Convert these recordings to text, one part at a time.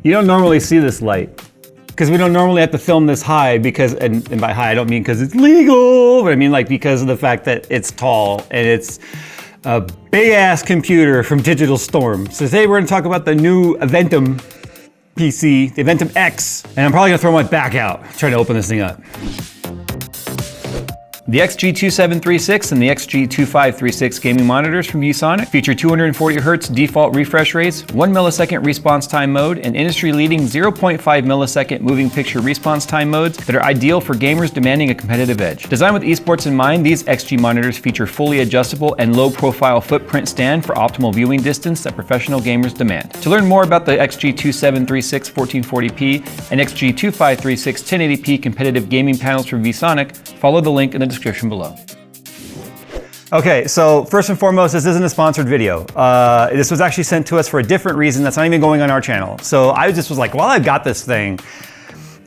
You don't normally see this light because we don't normally have to film this high because, and by high I don't mean because it's legal, but I mean like because of the fact that it's tall and it's a big ass computer from Digital Storm. So today we're gonna talk about the new Aventum PC, the Aventum X, and I'm probably gonna throw my back out trying to open this thing up. The XG2736 and the XG2536 gaming monitors from Viewsonic feature 240Hz default refresh rates, 1 millisecond response time mode, and industry-leading 0.5 millisecond moving picture response time modes that are ideal for gamers demanding a competitive edge. Designed with eSports in mind, these XG monitors feature fully adjustable and low-profile footprint stand for optimal viewing distance that professional gamers demand. To learn more about the XG2736 1440p and XG2536 1080p competitive gaming panels from Viewsonic, follow the link in the description below. Okay, so first and foremost, this isn't a sponsored video. This was actually sent to us for a different reason that's not even going on our channel. So I just was like, well, I've got this thing.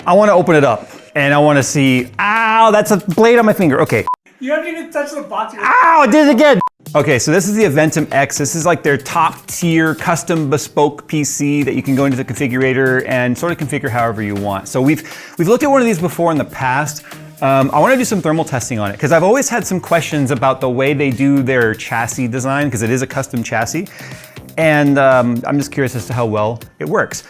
I want to open it up and I want to see, ow, that's a blade on my finger. Okay. You haven't even touched the box yet. Ow, I did it again. Okay, so this is the Aventum X. This is like their top tier custom bespoke PC that you can go into the configurator and sort of configure however you want. So we've looked at one of these before in the past. I want to do some thermal testing on it because I've always had some questions about the way they do their chassis design because it is a custom chassis, and I'm just curious as to how well it works.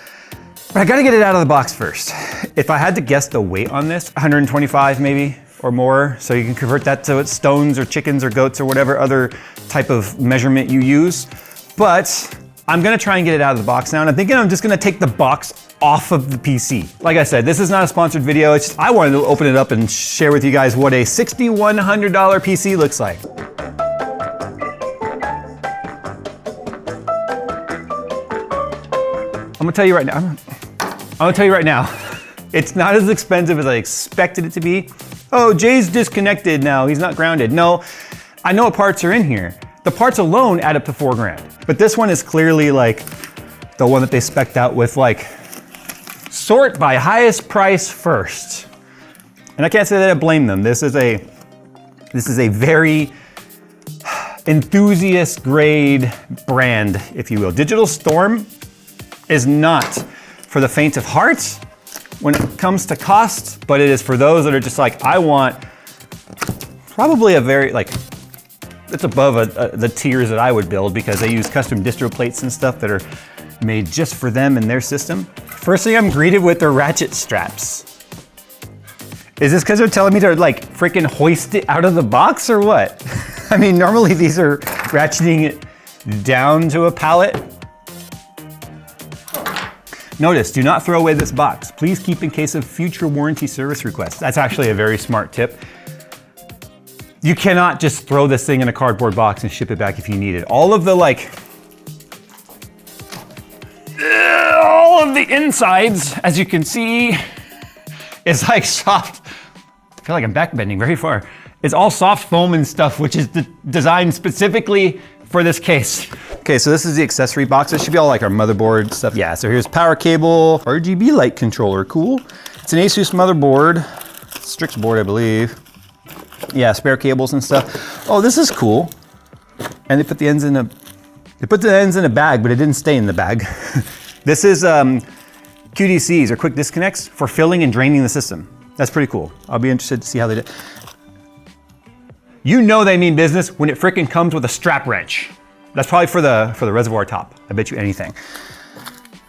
But I got to get it out of the box first. If I had to guess the weight on this, 125 maybe or more, so you can convert that to stones or chickens or goats or whatever other type of measurement you use. But I'm gonna try and get it out of the box now, and I'm thinking I'm just gonna take the box off of the PC. Like I said, this is not a sponsored video. It's just I wanted to open it up and share with you guys what a $6,100 PC looks like. I'm gonna tell you right now, it's not as expensive as I expected it to be. Oh, Jay's disconnected now, he's not grounded. No, I know what parts are in here. The parts alone add up to $4 grand. But this one is clearly like the one that they spec'd out with like, sort by highest price first. And I can't say that I blame them. This is a very enthusiast grade brand, if you will. Digital Storm is not for the faint of heart when it comes to cost, but it is for those that are just like, I want probably a very, like, it's above the tiers that I would build because they use custom distro plates and stuff that are made just for them and their system. Firstly, I'm greeted with the ratchet straps. Is this because they're telling me to like freaking hoist it out of the box or what? I mean, normally these are ratcheting it down to a pallet. Notice, do not throw away this box. Please keep in case of future warranty service requests. That's actually a very smart tip. You cannot just throw this thing in a cardboard box and ship it back if you need it. All of the like, all of the insides, as you can see, is like soft. I feel like I'm backbending very far. It's all soft foam and stuff, which is designed specifically for this case. Okay, so this is the accessory box. It should be all like our motherboard stuff. Yeah, so here's power cable, RGB light controller, cool. It's an Asus motherboard, Strix board, I believe. Yeah, spare cables and stuff. Oh, this is cool. And they put the ends in a bag, but it didn't stay in the bag. This is QDCs, or quick disconnects, for filling and draining the system. That's pretty cool. I'll be interested to see how they do. You know they mean business when it frickin' comes with a strap wrench. That's probably for the reservoir top. I bet you anything.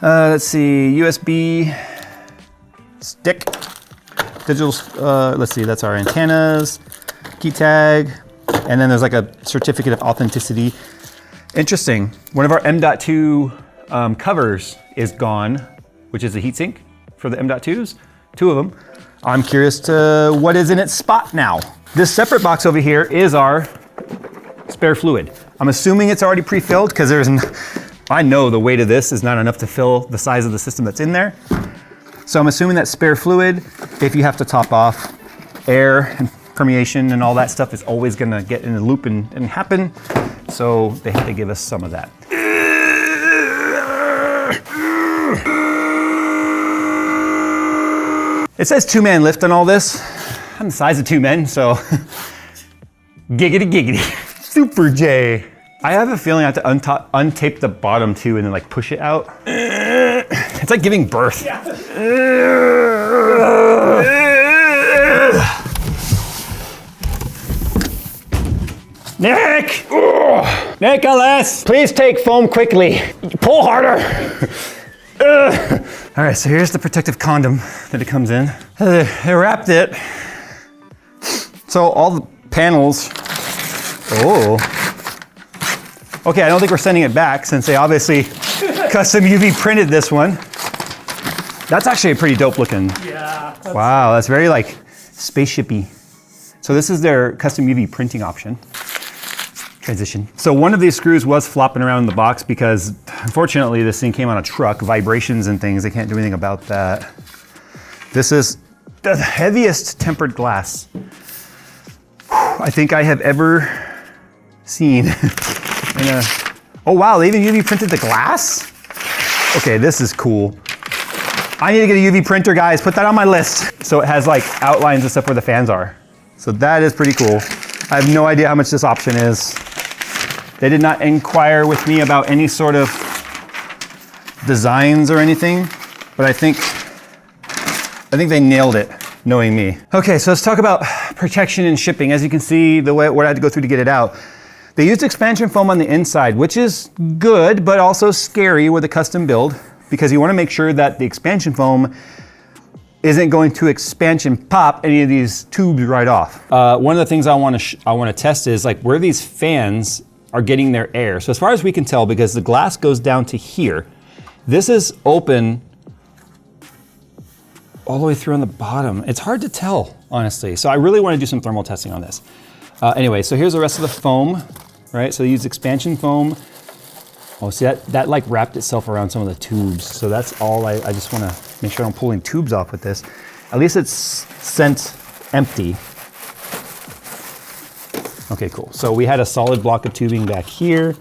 Let's see, USB stick. Digital, let's see, that's our antennas, key tag, and then there's like a certificate of authenticity. Interesting, one of our M.2 covers is gone, which is a heatsink for the M.2s, 2 of them. I'm curious to what is in its spot now. This separate box over here is our spare fluid. I'm assuming it's already pre-filled because I know the weight of this is not enough to fill the size of the system that's in there. So I'm assuming that spare fluid, if you have to top off, air and permeation and all that stuff is always gonna get in the loop and happen. So they have to give us some of that. It says 2-man lift on all this. I'm the size of 2 men, so giggity giggity. Super J. I have a feeling I have to untape the bottom too and then like push it out. If It's like giving birth. Yeah. Nick! Nicholas! Please take foam quickly. Pull harder. All right, so here's the protective condom that it comes in. They wrapped it. So all the panels, Okay, I don't think we're sending it back since they obviously custom UV printed this one. That's actually a pretty dope looking. Yeah. Wow, that's very like spaceshipy. So this is their custom UV printing option. Transition. So one of these screws was flopping around in the box because unfortunately this thing came on a truck, vibrations and things, they can't do anything about that. This is the heaviest tempered glass I think I have ever seen. Oh wow, they even UV printed the glass? Okay, this is cool. I need to get a UV printer, guys, put that on my list. So it has like outlines and stuff where the fans are. So that is pretty cool. I have no idea how much this option is. They did not inquire with me about any sort of designs or anything, but I think they nailed it, knowing me. Okay, so let's talk about protection and shipping. As you can see, what I had to go through to get it out. They used expansion foam on the inside, which is good, but also scary with a custom build, because you want to make sure that the expansion foam isn't going to expansion pop any of these tubes right off. One of the things I want to test is like where these fans are getting their air. So as far as we can tell, because the glass goes down to here, this is open all the way through on the bottom. It's hard to tell, honestly. So I really want to do some thermal testing on this. Anyway, so here's the rest of the foam, right? So they use expansion foam. Oh, see that like wrapped itself around some of the tubes. So that's all I just want to make sure I'm pulling tubes off with this. At least it's sent empty. Okay, cool. So we had a solid block of tubing back here.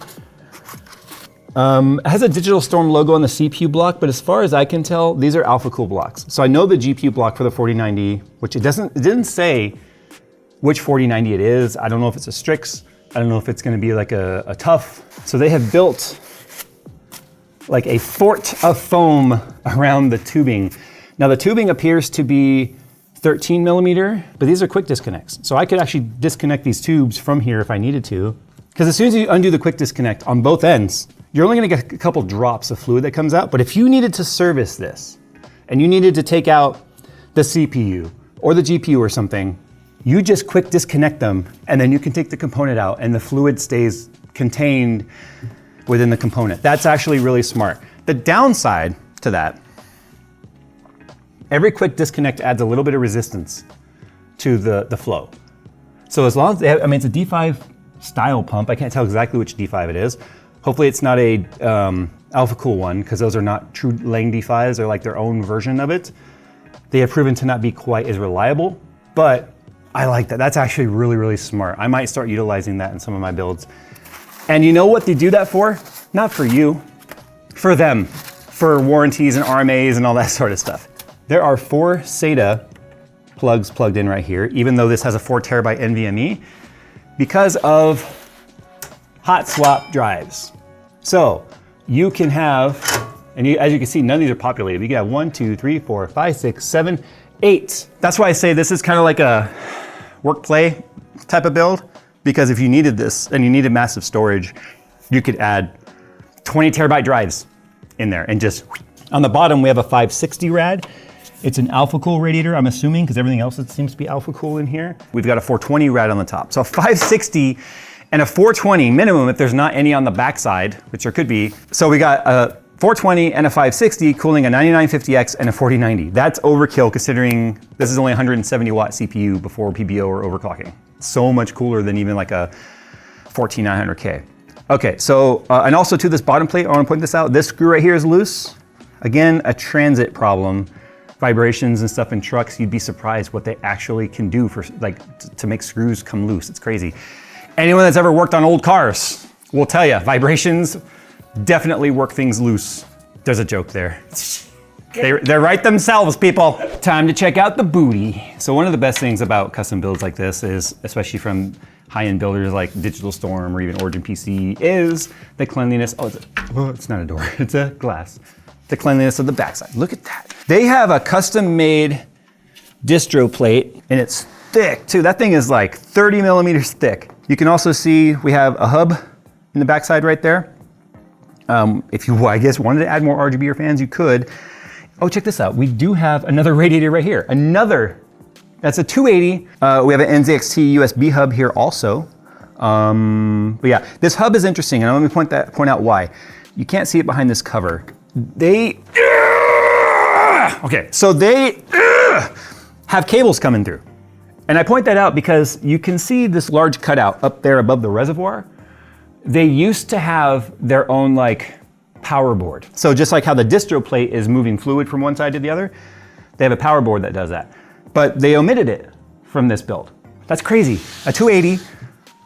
It has a Digital Storm logo on the CPU block, but as far as I can tell, these are Alpha Cool blocks. So I know the GPU block for the 4090, which it didn't say which 4090 it is. I don't know if it's a Strix. I don't know if it's gonna be like a TUF. So they have built like a fort of foam around the tubing. Now the tubing appears to be 13 millimeter, but these are quick disconnects. So I could actually disconnect these tubes from here if I needed to. Because as soon as you undo the quick disconnect on both ends, you're only gonna get a couple drops of fluid that comes out. But if you needed to service this and you needed to take out the CPU or the GPU or something, you just quick disconnect them and then you can take the component out and the fluid stays contained within the component. That's actually really smart. The downside to that, every quick disconnect adds a little bit of resistance to the flow. So as long as they have, I mean, it's a D5 style pump. I can't tell exactly which D5 it is. Hopefully it's not a Alpha Cool one, because those are not true Lang D5s. They're like their own version of it. They have proven to not be quite as reliable, but I like that. That's actually really, really smart. I might start utilizing that in some of my builds. And you know what they do that for? Not for you, for them, for warranties and RMAs and all that sort of stuff. There are 4 SATA plugs plugged in right here, even though this has a 4 terabyte NVMe, because of hot swap drives. So you can have, and as you can see, none of these are populated. You can have 1, 2, 3, 4, 5, 6, 7, 8. That's why I say this is kind of like a work play type of build, because if you needed this and you needed massive storage, you could add 20 terabyte drives in there and just, on the bottom we have a 560 rad. It's an Alpha Cool radiator, I'm assuming, because everything else seems to be Alpha Cool in here. We've got a 420 rad on the top. So a 560 and a 420 minimum if there's not any on the backside, which there could be. So we got a 420 and a 560 cooling a 9950X and a 4090. That's overkill considering this is only 170 watt CPU before PBO or overclocking. So much cooler than even like a 14900K. Okay, so, and also to this bottom plate, I wanna point this out. This screw right here is loose. Again, a transit problem. Vibrations and stuff in trucks, you'd be surprised what they actually can do for to make screws come loose. It's crazy. Anyone that's ever worked on old cars will tell you, vibrations definitely work things loose. There's a joke there. They're right themselves, people. Time to check out the booty. So one of the best things about custom builds like this is, especially from high-end builders like Digital Storm or even Origin PC, is the cleanliness. Oh, it's not a door, it's a glass. the cleanliness of the backside. Look at that. They have a custom-made distro plate, and it's thick too. That thing is like 30 millimeters thick. You can also see we have a hub in the backside right there. If you, I guess, wanted to add more RGB or fans, you could. Oh, check this out. We do have another radiator right here. That's a 280. We have an NZXT USB hub here also. But yeah, this hub is interesting, and let me point out why. You can't see it behind this cover. Okay, so they have cables coming through. And I point that out because you can see this large cutout up there above the reservoir. They used to have their own like power board. So just like how the distro plate is moving fluid from one side to the other, they have a power board that does that. But they omitted it from this build. That's crazy. A 280,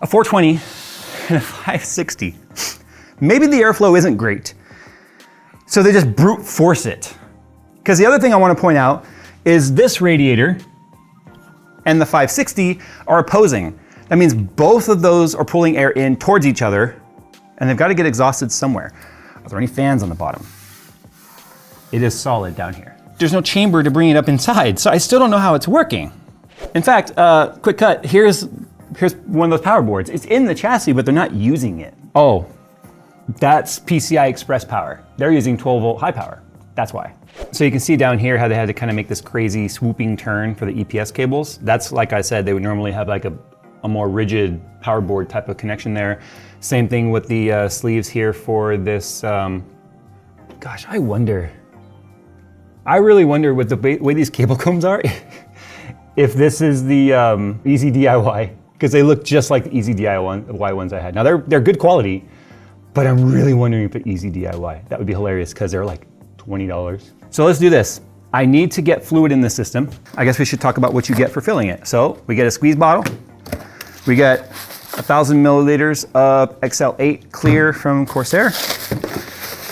a 420, and a 560. Maybe the airflow isn't great. So they just brute force it. Because the other thing I want to point out is this radiator and the 560 are opposing. That means both of those are pulling air in towards each other, and they've got to get exhausted somewhere. Are there any fans on the bottom? It is solid down here. There's no chamber to bring it up inside, so I still don't know how it's working. In fact, quick cut, here's one of those power boards. It's in the chassis, but they're not using it. Oh, that's PCI Express power. They're using 12 volt high power. That's why. So you can see down here how they had to kind of make this crazy swooping turn for the EPS cables. That's, like I said, they would normally have like a more rigid power board type of connection there. Same thing with the sleeves here for this. Gosh, I really wonder with the way these cable combs are, if this is the Easy DIY, because they look just like the Easy DIY ones I had. Now they're good quality, but I'm really wondering if they're Easy DIY. That would be hilarious because they're like $20. So let's do this. I need to get fluid in the system. I guess we should talk about what you get for filling it. So we get a squeeze bottle. We get 1,000 milliliters of XL8 clear from Corsair.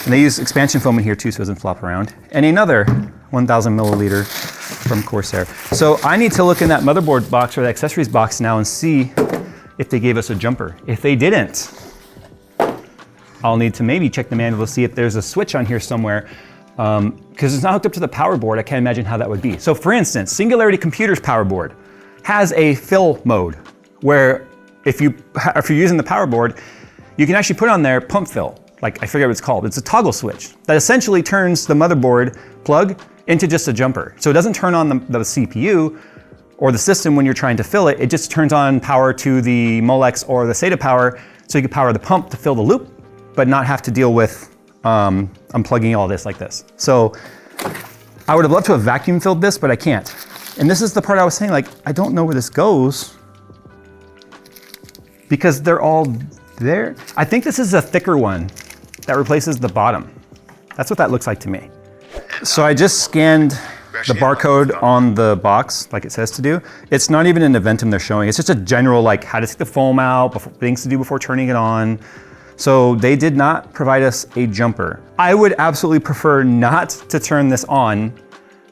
And they use expansion foam in here too, so it doesn't flop around. And another 1,000 milliliter from Corsair. So I need to look in that motherboard box or the accessories box now and see if they gave us a jumper. If they didn't, I'll need to maybe check the manual to see if there's a switch on here somewhere. Because it's not hooked up to the power board, I can't imagine how that would be. So for instance, Singularity Computer's power board has a fill mode where if you're using the power board, you can actually put on there pump fill. Like, I forget what it's called. It's a toggle switch that essentially turns the motherboard plug into just a jumper. So it doesn't turn on the CPU or the system when you're trying to fill it. It just turns on power to the Molex or the SATA power, so you can power the pump to fill the loop, but not have to deal with unplugging all this like this. So I would have loved to have vacuum filled this, but I can't. And this is the part I was saying, like, I don't know where this goes because they're all there. I think this is a thicker one that replaces the bottom. That's what that looks like to me. So I just scanned the barcode on the box like it says to do. It's not even an Aventum they're showing. It's just a general, like, how to take the foam out, things to do before turning it on. So they did not provide us a jumper. I would absolutely prefer not to turn this on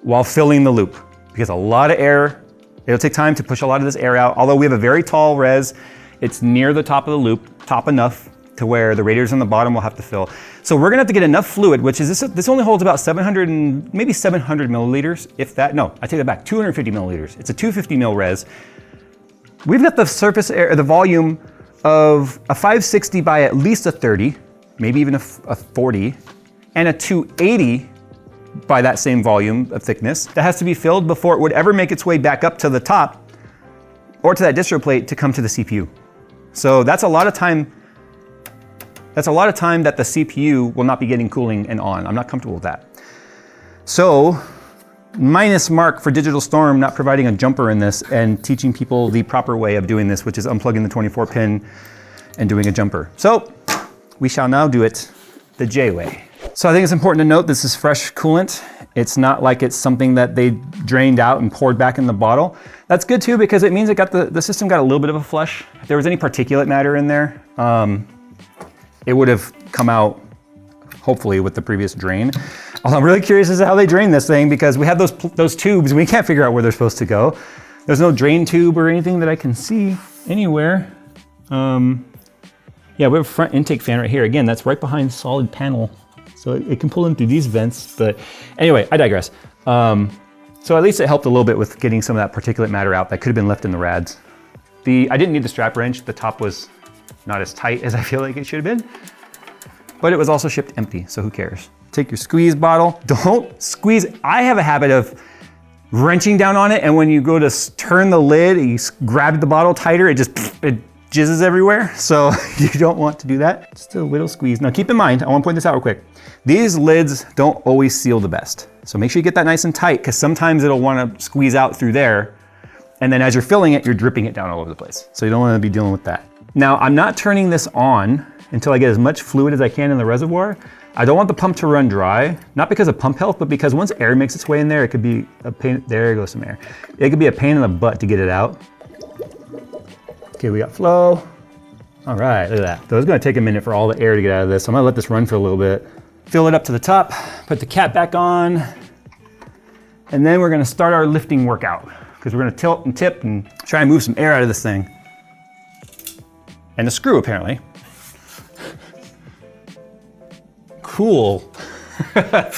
while filling the loop because a lot of air, it'll take time to push a lot of this air out. Although we have a very tall res, it's near the top of the loop, top enough to where the radiators on the bottom will have to fill. So we're gonna have to get enough fluid, which is this only holds about 700 and maybe 700 milliliters, if that. No, I take that back, 250 milliliters. It's a 250 mil res. We've got the surface air, the volume of a 560 by at least a 30, maybe even a 40, and a 280 by that same volume of thickness that has to be filled before it would ever make its way back up to the top or to that distro plate to come to the CPU. So that's a lot of time. That's a lot of time that the CPU will not be getting cooling and on. I'm not comfortable with that. So minus mark for Digital Storm not providing a jumper in this and teaching people the proper way of doing this, which is unplugging the 24 pin and doing a jumper. So we shall now do it the J way. So I think it's important to note this is fresh coolant. It's not like it's something that they drained out and poured back in the bottle. That's good too, because it means it got the system got a little bit of a flush. If there was any particulate matter in there, it would have come out hopefully with the previous drain. Although I'm really curious as to how they drain this thing because we have those tubes and we can't figure out where they're supposed to go. There's no drain tube or anything that I can see anywhere. Yeah, we have a front intake fan right here. Again, that's right behind solid panel So it can pull in through these vents, but anyway, I digress. So at least it helped a little bit with getting some of that particulate matter out that could have been left in the rads. I didn't need the strap wrench. The top was not as tight as I feel like it should have been, but it was also shipped empty, so who cares? Take your squeeze bottle. Don't squeeze. I have a habit of wrenching down on it, and when you go to turn the lid, you grab the bottle tighter, it jizzes everywhere. So you don't want to do that. Just a little squeeze. Now keep in mind, I want to point this out real quick. These lids don't always seal the best. So make sure you get that nice and tight, because sometimes it'll want to squeeze out through there. And then as you're filling it, you're dripping it down all over the place. So you don't want to be dealing with that. Now I'm not turning this on until I get as much fluid as I can in the reservoir. I don't want the pump to run dry, not because of pump health, but because once air makes its way in there, it could be a pain. There goes some air. It could be a pain in the butt to get it out. Okay, we got flow. All right, look at that. So it's gonna take a minute for all the air to get out of this. So I'm gonna let this run for a little bit. Fill it up to the top, put the cap back on, and then we're gonna start our lifting workout, because we're gonna tilt and tip and try and move some air out of this thing. And the screw, apparently. Cool. A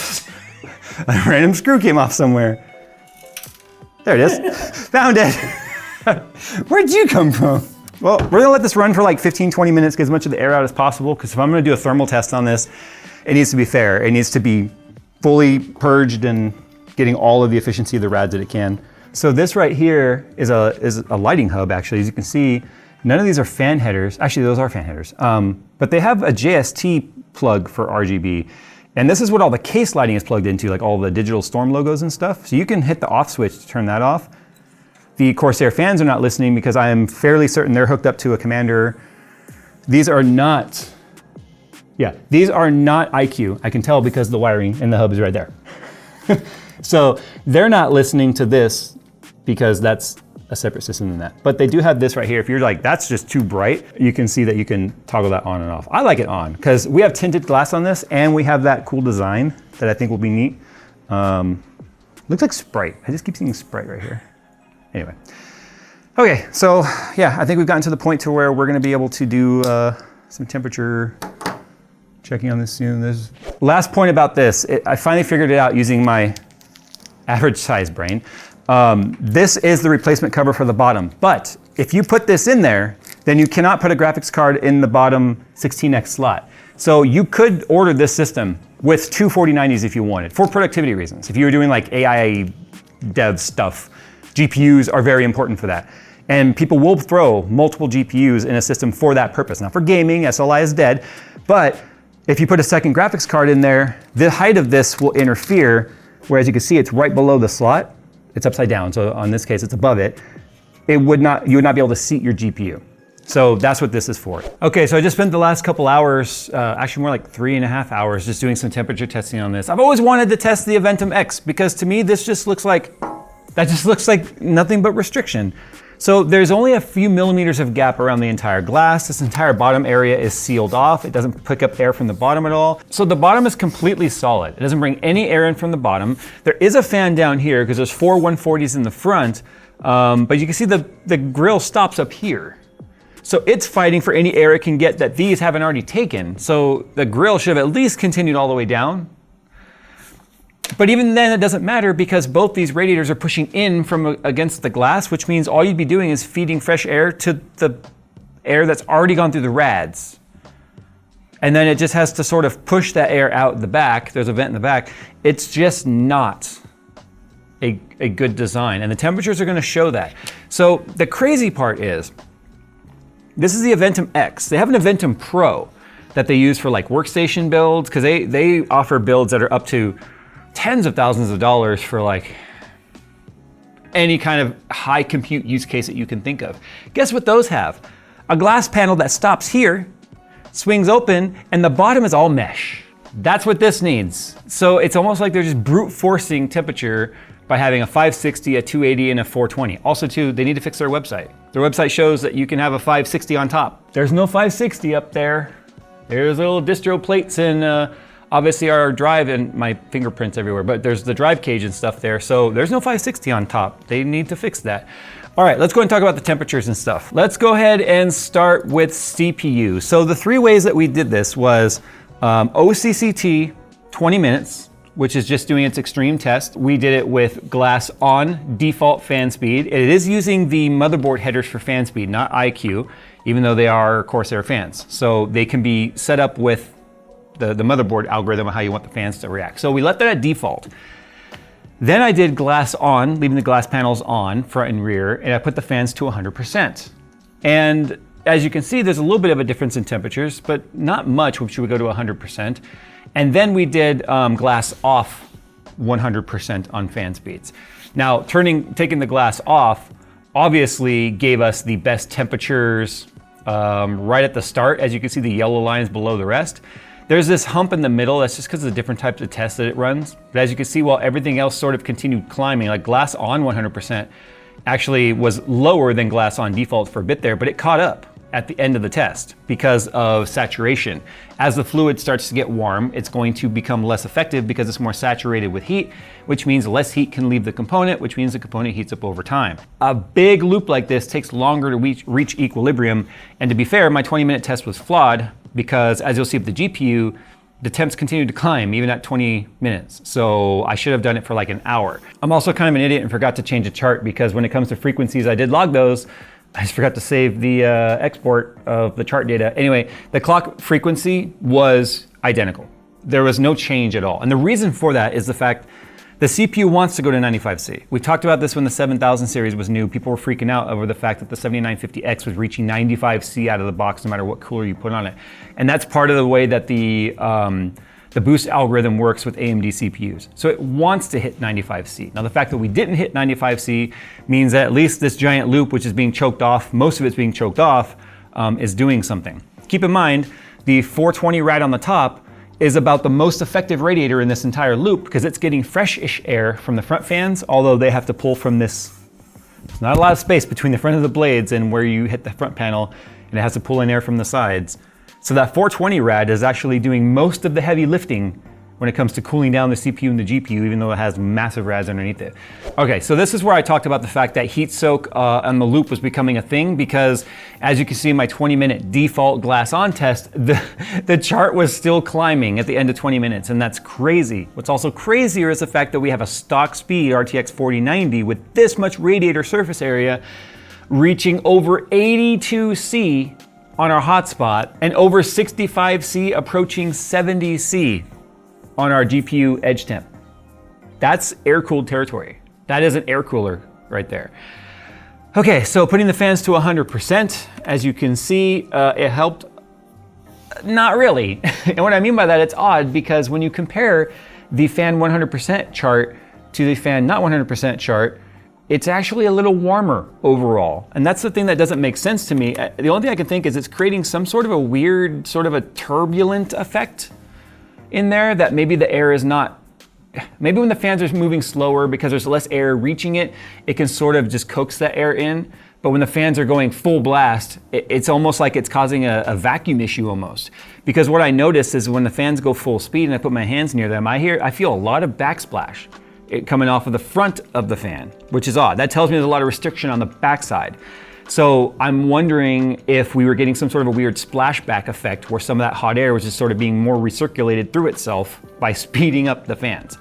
random screw came off somewhere. There it is. Found it. Where'd you come from? Well, we're gonna let this run for like 15, 20 minutes, get as much of the air out as possible, because if I'm gonna do a thermal test on this, it needs to be fair. It needs to be fully purged and getting all of the efficiency of the rads that it can. So this right here is a lighting hub, actually. As you can see, none of these are fan headers. Actually, those are fan headers. But they have a JST plug for RGB. And this is what all the case lighting is plugged into, like all the Digital Storm logos and stuff. So you can hit the off switch to turn that off. The Corsair fans are not listening because I am fairly certain they're hooked up to a Commander. These are not, these are not IQ. I can tell because the wiring in the hub is right there. So they're not listening to this because that's a separate system than that. But they do have this right here. If you're like, that's just too bright, you can see that you can toggle that on and off. I like it on because we have tinted glass on this and we have that cool design that I think will be neat. Looks like Sprite. I just keep seeing Sprite right here. Anyway. Okay, so yeah, I think we've gotten to the point to where we're gonna be able to do some temperature checking on this soon. Last point about this, I finally figured it out using my average size brain. This is the replacement cover for the bottom, but if you put this in there, then you cannot put a graphics card in the bottom 16X slot. So you could order this system with two 4090s if you wanted, for productivity reasons. If you were doing like AI dev stuff, GPUs are very important for that. And people will throw multiple GPUs in a system for that purpose. Now for gaming, SLI is dead, but if you put a second graphics card in there, the height of this will interfere, whereas you can see it's right below the slot. It's upside down, so on this case, it's above it. You would not be able to seat your GPU. So that's what this is for. Okay, so I just spent the last couple hours, actually more like 3.5 hours, just doing some temperature testing on this. I've always wanted to test the Aventum X because to me, this just looks like, nothing but restriction. So there's only a few millimeters of gap around the entire glass. This entire bottom area is sealed off. It doesn't pick up air from the bottom at all. So the bottom is completely solid. It doesn't bring any air in from the bottom. There is a fan down here because there's 4 140s in the front, but you can see the grill stops up here. So it's fighting for any air it can get that these haven't already taken. So the grill should have at least continued all the way down. But even then it doesn't matter because both these radiators are pushing in from against the glass, which means all you'd be doing is feeding fresh air to the air that's already gone through the rads. And then it just has to sort of push that air out the back. There's a vent in the back. It's just not a good design. And the temperatures are gonna show that. So the crazy part is, this is the Aventum X. They have an Aventum Pro that they use for like workstation builds, because they offer builds that are up to tens of thousands of dollars for like any kind of high compute use case that you can think of. Guess what those have? A glass panel that stops here, swings open, and the bottom is all mesh. That's what this needs. So it's almost like they're just brute forcing temperature by having a 560, a 280, and a 420. Also too, they need to fix their website. Their website shows that you can have a 560 on top. There's no 560 up there. There's little distro plates and obviously our drive and my fingerprints everywhere, but there's the drive cage and stuff there. So there's no 560 on top. They need to fix that. All right, let's go and talk about the temperatures and stuff. Let's go ahead and start with CPU. So the 3 ways that we did this was OCCT, 20 minutes, which is just doing its extreme test. We did it with glass on default fan speed. It is using the motherboard headers for fan speed, not IQ, even though they are Corsair fans. So they can be set up with the motherboard algorithm of how you want the fans to react. So we left that at default. Then I did glass on, leaving the glass panels on, front and rear, and I put the fans to 100%. And as you can see, there's a little bit of a difference in temperatures, but not much, which would go to 100%. And then we did glass off 100% on fan speeds. Now, taking the glass off obviously gave us the best temperatures right at the start. As you can see, the yellow line is below the rest. There's this hump in the middle. That's just because of the different types of tests that it runs. But as you can see, while everything else sort of continued climbing, like glass on 100% actually was lower than glass on default for a bit there, but it caught up at the end of the test because of saturation. As the fluid starts to get warm, it's going to become less effective because it's more saturated with heat, which means less heat can leave the component, which means the component heats up over time. A big loop like this takes longer to reach equilibrium. And to be fair, my 20-minute test was flawed because, as you'll see with the GPU, the temps continued to climb even at 20 minutes. So I should have done it for like an hour. I'm also kind of an idiot and forgot to change a chart because when it comes to frequencies, I did log those. I just forgot to save the export of the chart data. Anyway, the clock frequency was identical. There was no change at all. And the reason for that is the fact the CPU wants to go to 95C. We talked about this when the 7000 series was new. People were freaking out over the fact that the 7950X was reaching 95C out of the box no matter what cooler you put on it. And that's part of the way that the boost algorithm works with AMD CPUs. So it wants to hit 95C. Now the fact that we didn't hit 95C means that at least this giant loop, which is being choked off, most of it's being choked off, is doing something. Keep in mind, the 420 rad on the top is about the most effective radiator in this entire loop because it's getting fresh-ish air from the front fans, although they have to pull from this. There's not a lot of space between the front of the blades and where you hit the front panel, and it has to pull in air from the sides. So that 420 rad is actually doing most of the heavy lifting when it comes to cooling down the CPU and the GPU, even though it has massive rads underneath it. Okay, so this is where I talked about the fact that heat soak on the loop was becoming a thing because, as you can see in my 20-minute default glass on test, the chart was still climbing at the end of 20 minutes, and that's crazy. What's also crazier is the fact that we have a stock speed RTX 4090 with this much radiator surface area reaching over 82C on our hotspot and over 65C approaching 70C on our GPU edge temp. That's air-cooled territory. That is an air cooler right there. Okay, so putting the fans to 100%, as you can see, it helped. Not really. And what I mean by that, it's odd because when you compare the fan 100% chart to the fan not 100% chart, it's actually a little warmer overall. And that's the thing that doesn't make sense to me. The only thing I can think is it's creating some sort of a weird, sort of a turbulent effect in there that maybe the air is not, maybe when the fans are moving slower because there's less air reaching it, it can sort of just coax that air in. But when the fans are going full blast, it's almost like it's causing a vacuum issue almost. Because what I notice is when the fans go full speed and I put my hands near them, I feel a lot of backsplash coming off of the front of the fan, which is odd. That tells me there's a lot of restriction on the backside. So I'm wondering if we were getting some sort of a weird splashback effect where some of that hot air was just sort of being more recirculated through itself by speeding up the fans.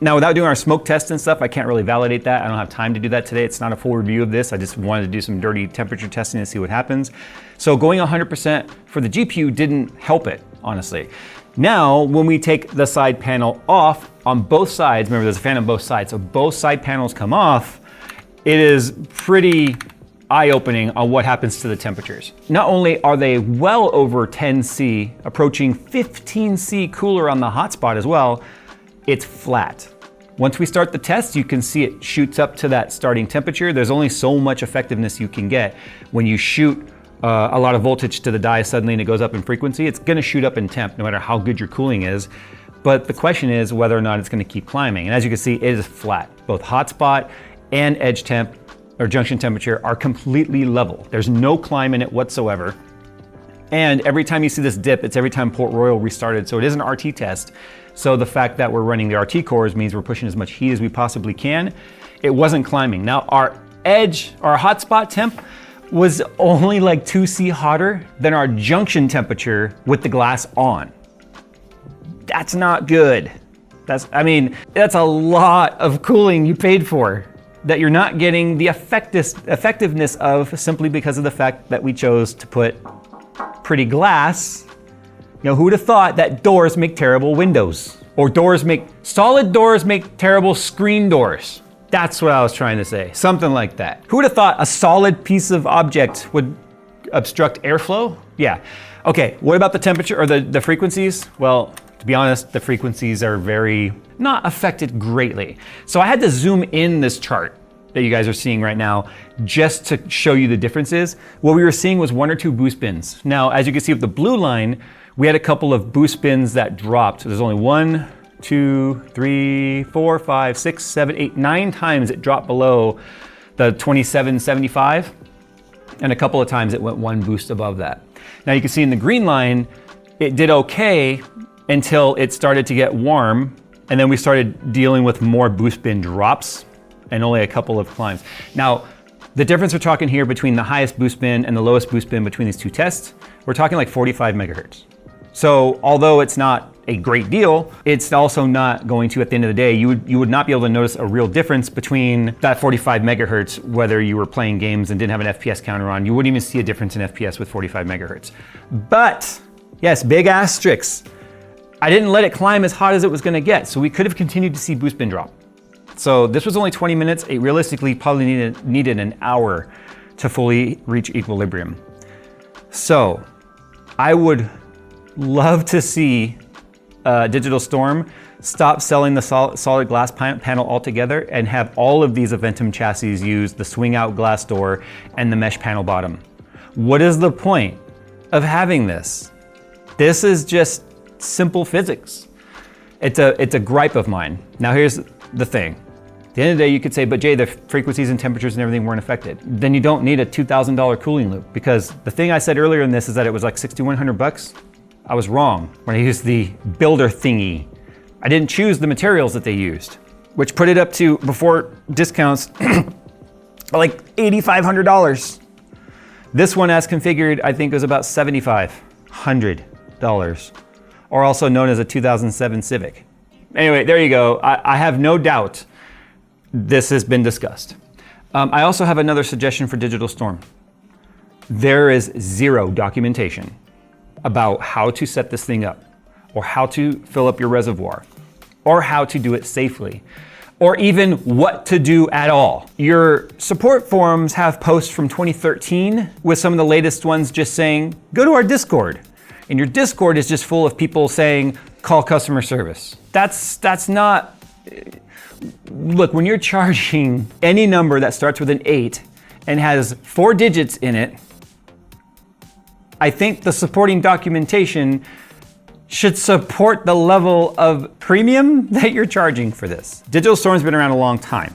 Now without doing our smoke test and stuff, I can't really validate that. I don't have time to do that today. It's not a full review of this. I just wanted to do some dirty temperature testing to see what happens. So going 100% for the GPU didn't help it, honestly. Now, when we take the side panel off on both sides, remember there's a fan on both sides, so both side panels come off, it is pretty eye-opening on what happens to the temperatures. Not only are they well over 10C, approaching 15C cooler on the hotspot as well, it's flat. Once we start the test, you can see it shoots up to that starting temperature. There's only so much effectiveness you can get when you shoot a lot of voltage to the die suddenly and it goes up in frequency. It's gonna shoot up in temp no matter how good your cooling is. But the question is whether or not it's gonna keep climbing. And as you can see, it is flat. Both hotspot and edge temp or junction temperature are completely level. There's no climb in it whatsoever. And every time you see this dip, it's every time Port Royal restarted. So it is an RT test. So the fact that we're running the RT cores means we're pushing as much heat as we possibly can. It wasn't climbing. Now our hotspot temp was only like 2C hotter than our junction temperature with the glass on. That's not good. That's a lot of cooling you paid for that you're not getting the effectiveness of simply because of the fact that we chose to put pretty glass. You know, who would have thought that doors make terrible windows? Or solid doors make terrible screen doors? That's what I was trying to say, something like that. Who would have thought a solid piece of object would obstruct airflow? Yeah. Okay, what about the temperature or the frequencies? Well, to be honest, the frequencies are not affected greatly. So I had to zoom in this chart that you guys are seeing right now just to show you the differences. What we were seeing was 1 or 2 boost bins. Now, as you can see with the blue line, we had a couple of boost bins that dropped. There's only 1, 2, 3, 4, 5, 6, 7, 8, 9 times it dropped below the 2775, and a couple of times it went 1 boost above that. Now you can see in the green line, it did okay until it started to get warm, and then we started dealing with more boost bin drops and only a couple of climbs. Now, the difference we're talking here between the highest boost bin and the lowest boost bin between these 2 tests, we're talking like 45 megahertz. So although it's not a great deal, it's also not going to, at the end of the day, you would not be able to notice a real difference between that 45 megahertz, whether you were playing games and didn't have an FPS counter on. You wouldn't even see a difference in FPS with 45 megahertz. But, yes, big asterisks. I didn't let it climb as hot as it was gonna get, so we could have continued to see boost bin drop. So this was only 20 minutes. It realistically probably needed an hour to fully reach equilibrium. So I would love to see Digital Storm stop selling the solid glass panel altogether and have all of these Aventum chassis use the swing out glass door and the mesh panel bottom. What is the point of having this? This is just simple physics. It's a gripe of mine. Now here's the thing. At the end of the day, you could say, but Jay, the frequencies and temperatures and everything weren't affected. Then you don't need a $2,000 cooling loop, because the thing I said earlier in this is that it was like $6,100. I was wrong when I used the builder thingy. I didn't choose the materials that they used, which put it up to, before discounts, like $8,500. This one as configured, I think was about $7,500, or also known as a 2007 Civic. Anyway, there you go. I have no doubt this has been discussed. I also have another suggestion for Digital Storm. There is zero documentation about how to set this thing up, or how to fill up your reservoir, or how to do it safely, or even what to do at all. Your support forums have posts from 2013 with some of the latest ones just saying, go to our Discord. And your Discord is just full of people saying, call customer service. That's not, look, when you're charging any number that starts with an 8 and has 4 digits in it, I think the supporting documentation should support the level of premium that you're charging for this. Digital Storm's been around a long time,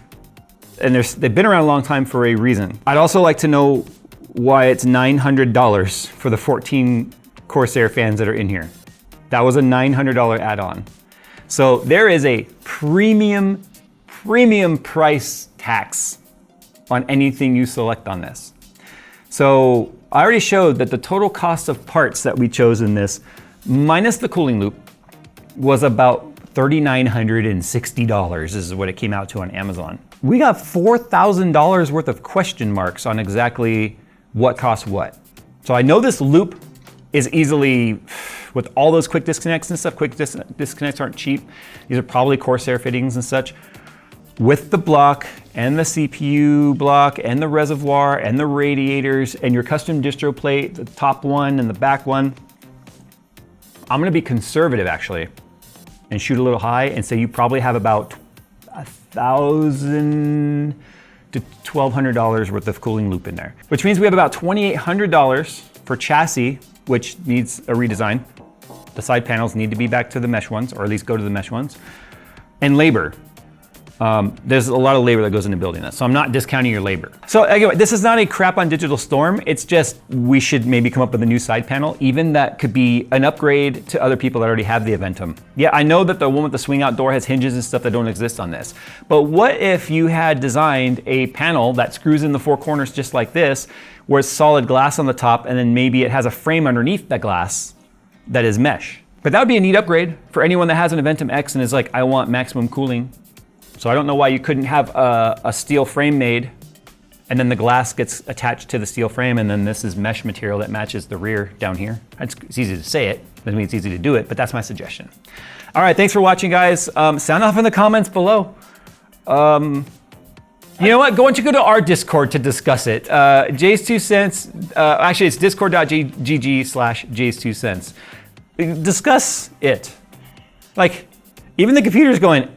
and they've been around a long time for a reason. I'd also like to know why it's $900 for the 14 Corsair fans that are in here. That was a $900 add-on. So there is a premium price tax on anything you select on this. So I already showed that the total cost of parts that we chose in this, minus the cooling loop, was about $3,960 is what it came out to on Amazon. We got $4,000 worth of question marks on exactly what costs what. So I know this loop is easily, with all those quick disconnects and stuff, quick disconnects aren't cheap. These are probably Corsair fittings and such. With the block and the CPU block and the reservoir and the radiators and your custom distro plate, the top one and the back one, I'm gonna be conservative actually and shoot a little high and say you probably have about $1,000 to $1,200 worth of cooling loop in there, which means we have about $2,800 for chassis, which needs a redesign. The side panels need to be back to the mesh ones, or at least go to the mesh ones, and labor. There's a lot of labor that goes into building this, so I'm not discounting your labor. So anyway, this is not a crap on Digital Storm, it's just we should maybe come up with a new side panel, even that could be an upgrade to other people that already have the Aventum. Yeah, I know that the one with the swing out door has hinges and stuff that don't exist on this, but what if you had designed a panel that screws in the 4 corners just like this, where it's solid glass on the top, and then maybe it has a frame underneath that glass that is mesh. But that would be a neat upgrade for anyone that has an Aventum X and is like, I want maximum cooling. So I don't know why you couldn't have a steel frame made and then the glass gets attached to the steel frame and then this is mesh material that matches the rear down here. It's easy to say it, doesn't mean it's easy to do it, but that's my suggestion. All right, thanks for watching, guys. Sound off in the comments below. You know what? Why don't you go to our Discord to discuss it? Jay's 2 cents. Actually, it's discord.gg/Jay's 2 cents. Discuss it. Like, even the computer's going,